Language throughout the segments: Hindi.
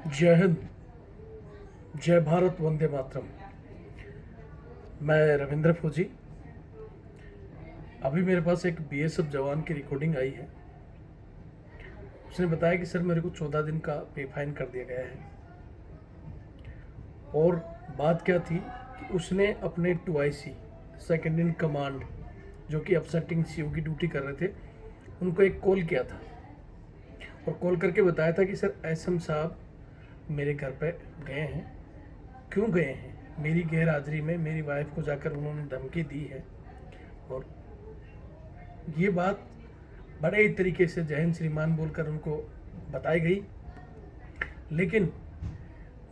जय हिंद, जय भारत, वंदे मातरम। मैं रविंद्र फौजी। अभी मेरे पास एक बीएसएफ जवान की रिकॉर्डिंग आई है। उसने बताया कि सर मेरे को 14 दिन का पे फाइन कर दिया गया है। और बात क्या थी कि उसने अपने 2IC सेकेंड इन कमांड, जो कि अपसेटिंग सीओ की ड्यूटी कर रहे थे, उनको एक कॉल किया था और कॉल करके बताया था कि सर एसएम साहब मेरे घर पे गए हैं। क्यों गए हैं? मेरी गैर हाजिरी में मेरी वाइफ को जाकर उन्होंने धमकी दी है। और ये बात बड़े ही तरीके से जय हिंद श्रीमान बोलकर उनको बताई गई, लेकिन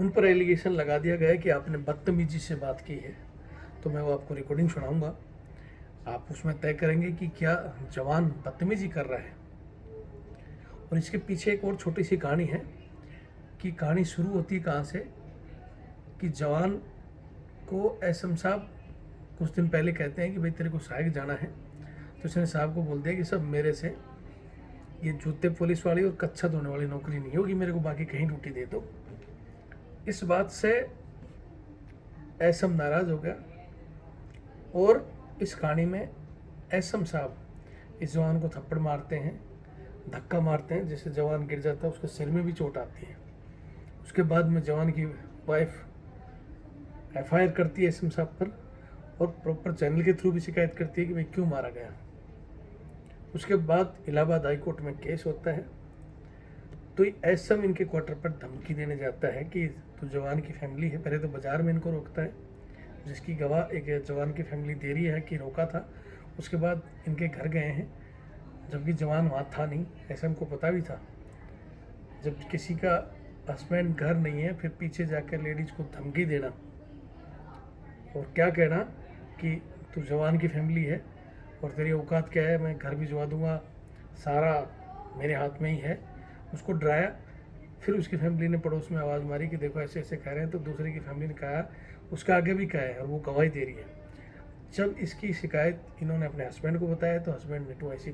उन पर एलिगेशन लगा दिया गया कि आपने बदतमीजी से बात की है। तो मैं वो आपको रिकॉर्डिंग सुनाऊंगा, आप उसमें तय करेंगे कि क्या जवान बदतमीजी कर रहा है। और इसके पीछे एक और छोटी सी कहानी है कि कहानी शुरू होती है कहाँ से, कि जवान को एसएम साहब कुछ दिन पहले कहते हैं कि भाई तेरे को सहायक जाना है। तो उसने साहब को बोल दिया कि सब मेरे से ये जूते पुलिस वाली और कच्छा धोने वाली नौकरी नहीं होगी, मेरे को बाकी कहीं ड्यूटी दे दो। इस बात से एसएम नाराज हो गया और इस कहानी में एसएम साहब इस जवान को थप्पड़ मारते हैं, धक्का मारते हैं, जिससे जवान गिर जाता है, उसके सिर में भी चोट आती है। उसके बाद में जवान की वाइफ एफआईआर करती है एसएम साहब पर और प्रॉपर चैनल के थ्रू भी शिकायत करती है कि भाई क्यों मारा गया। उसके बाद इलाहाबाद हाई कोर्ट में केस होता है। तो एसएम इनके क्वार्टर पर धमकी देने जाता है कि तो जवान की फैमिली है, पहले तो बाजार में इनको रोकता है, जिसकी गवाह एक जवान की फैमिली दे रही है कि रोका था। उसके बाद इनके घर गए हैं, जबकि जवान वहाँ था नहीं, एसएम को पता भी था। जब किसी का हस्बैंड घर नहीं है, फिर पीछे जाकर लेडीज को धमकी देना और क्या कहना कि तू जवान की फैमिली है और तेरी औकात क्या है, मैं घर भिजवा दूंगा, सारा मेरे हाथ में ही है। उसको डराया। फिर उसकी फैमिली ने पड़ोस में आवाज़ मारी कि देखो ऐसे ऐसे कह रहे हैं, तो दूसरे की फैमिली ने कहा, उसका आगे भी कहा है और वो गवाही दे रही है। जब इसकी शिकायत इन्होंने अपने हस्बैंड को बताया तो हस्बैंड ने 2IC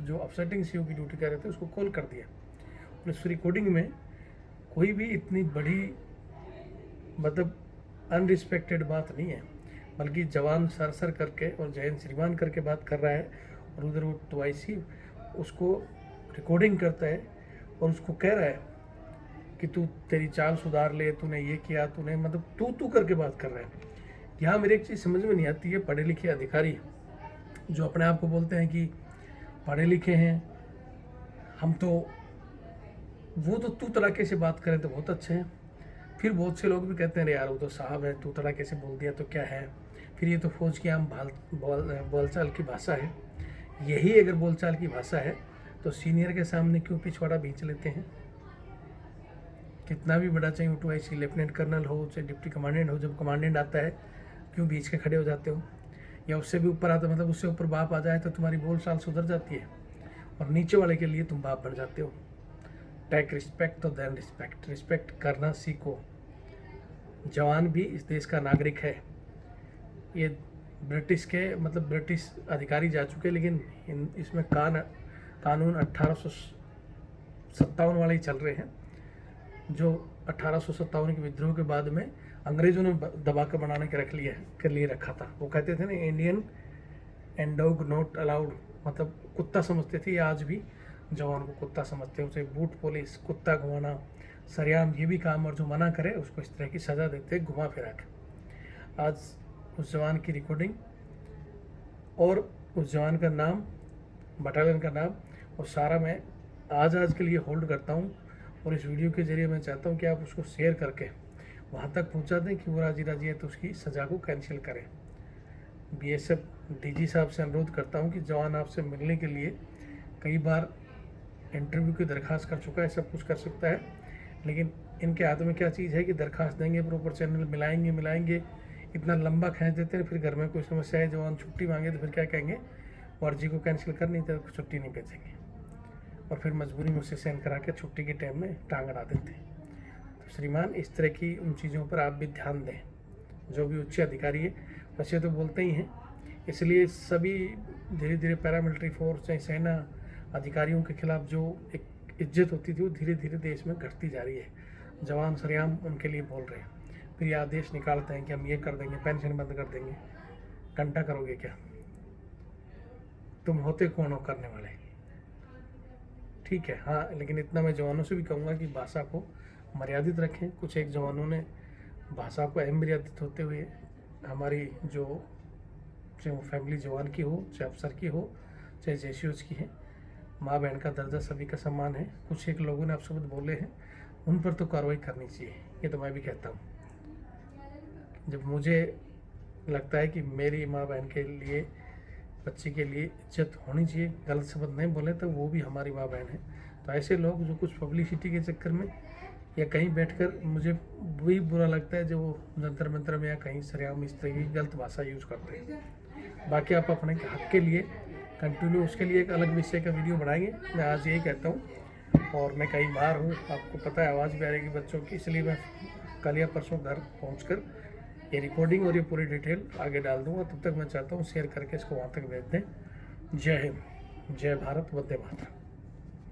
जो अपसेटिंग सीओ की ड्यूटी कर रहे थे उसको कॉल कर दिया। और इस रिकॉर्डिंग में कोई भी इतनी बड़ी मतलब अनरिस्पेक्टेड बात नहीं है, बल्कि जवान सर सर करके और जय हिंद श्रीमान करके बात कर रहा है और उधर वो 2IC उसको रिकॉर्डिंग करता है और उसको कह रहा है कि तू तेरी चाल सुधार ले, तूने ये किया, तूने मतलब तू करके बात कर रहा है। यहाँ मेरे एक चीज़ समझ में नहीं आती है, पढ़े लिखे अधिकारी जो अपने आप को बोलते हैं कि पढ़े लिखे हैं हम, तो वो तो तू तड़ाके से बात करें तो बहुत अच्छे हैं। फिर बहुत से लोग भी कहते हैं यार वो तो साहब है, तू तड़ाके से बोल दिया तो क्या है, फिर ये तो फौज की आम बोलचाल की भाषा है। यही अगर बोलचाल की भाषा है तो सीनियर के सामने क्यों पिछवाड़ा खींच लेते हैं? कितना भी बड़ा चाहे 2IC लेफ्टिनेंट कर्नल हो चाहे डिप्टी कमांडेंट हो, जब कमांडेंट आता है क्यों बीच के खड़े हो जाते हो? या उससे भी ऊपर आता, मतलब उससे ऊपर बाप आ जाए तो तुम्हारी बोल चाल सुधर जाती है और नीचे वाले के लिए तुम बाप बन जाते हो। टेक रिस्पेक्ट तो देन रिस्पेक्ट, रिस्पेक्ट करना सीखो। जवान भी इस देश का नागरिक है। ये ब्रिटिश के मतलब ब्रिटिश अधिकारी जा चुके, लेकिन इसमें कानून 1857 वाले ही चल रहे हैं, जो 1857 के विद्रोह के बाद में अंग्रेजों ने दबा कर बनाने के के लिए रखा था। वो कहते थे ना, Indian and dog not allowed, मतलब कुत्ता समझते थे। आज भी जवान को कुत्ता समझते हैं, उसे बूट पुलिस, कुत्ता घुमाना, सरेआम ये भी काम, और जो मना करे उसको इस तरह की सज़ा देते हैं घुमा फिरा के। आज उस जवान की रिकॉर्डिंग और उस जवान का नाम, बटालियन का नाम और सारा मैं आज के लिए होल्ड करता हूँ। और इस वीडियो के ज़रिए मैं चाहता हूँ कि आप उसको शेयर करके वहाँ तक पहुँचा दें कि वो राजी है तो उसकी सज़ा को कैंसिल करें। बीएसएफ डीजी साहब से अनुरोध करता हूँ कि जवान आपसे मिलने के लिए कई बार इंटरव्यू की दरख्वास्त कर चुका है, सब कुछ कर सकता है, लेकिन इनके हाथ में क्या चीज़ है कि दरख्वास्त देंगे, प्रॉपर चैनल मिलाएंगे, इतना लंबा खींच देते हैं। फिर घर में कोई समस्या है, जवान छुट्टी मांगे तो फिर क्या कहेंगे, अर्जी को कैंसिल कर, नहीं तो छुट्टी नहीं भेजेंगे, और फिर मजबूरी में उसे साइन करा के छुट्टी के टाइम में टांग अड़ा देते हैं। तो श्रीमान इस तरह की उन चीज़ों पर आप भी ध्यान दें। जो भी उच्च अधिकारी है वैसे तो बोलते ही हैं, इसलिए सभी धीरे धीरे पैरामिलिट्री फोर्स चाहे सेना अधिकारियों के खिलाफ जो एक इज्जत होती थी वो धीरे धीरे देश में घटती जा रही है। जवान सरेआम उनके लिए बोल रहे हैं, फिर ये आदेश निकालते हैं कि हम ये कर देंगे, पेंशन बंद कर देंगे। घंटा करोगे क्या? तुम होते कौन हो करने वाले? ठीक है, हाँ, लेकिन इतना मैं जवानों से भी कहूँगा कि भाषा को मर्यादित रखें। कुछ एक जवानों ने भाषा को अमर्यादित होते हुए हमारी जो चाहे वो फैमिली जवान की हो, चाहे अफसर की हो, चाहे जेसीओज की है, माँ बहन का दर्जा सभी का सम्मान है। कुछ एक लोगों ने अपशब्द बोले हैं, उन पर तो कार्रवाई करनी चाहिए, ये तो मैं भी कहता हूँ। जब मुझे लगता है कि मेरी माँ बहन के लिए, बच्चे के लिए इज्जत होनी चाहिए, गलत शब्द नहीं बोले तो वो भी हमारी माँ बहन है। तो ऐसे लोग जो कुछ पब्लिसिटी के चक्कर में या कहीं बैठकर, मुझे भी बुरा लगता है जो वो जंतर मंतर में या कहीं सरेआम इस तरह की गलत भाषा यूज़ करते हैं। बाकी आप अपने हक के लिए कंटिन्यू, उसके लिए एक अलग विषय का वीडियो बनाएंगे। मैं आज यही कहता हूँ, और मैं कहीं बाहर हूँ, आपको पता है आवाज़ भी आ रहेगी बच्चों की, इसलिए मैं कल या परसों घर पहुँचकर ये रिकॉर्डिंग और ये पूरी डिटेल आगे डाल दूँगा। तब तक मैं चाहता हूँ शेयर करके इसको वहाँ तक भेज दें। जय हिंद, जय भारत, वंदे मातरम।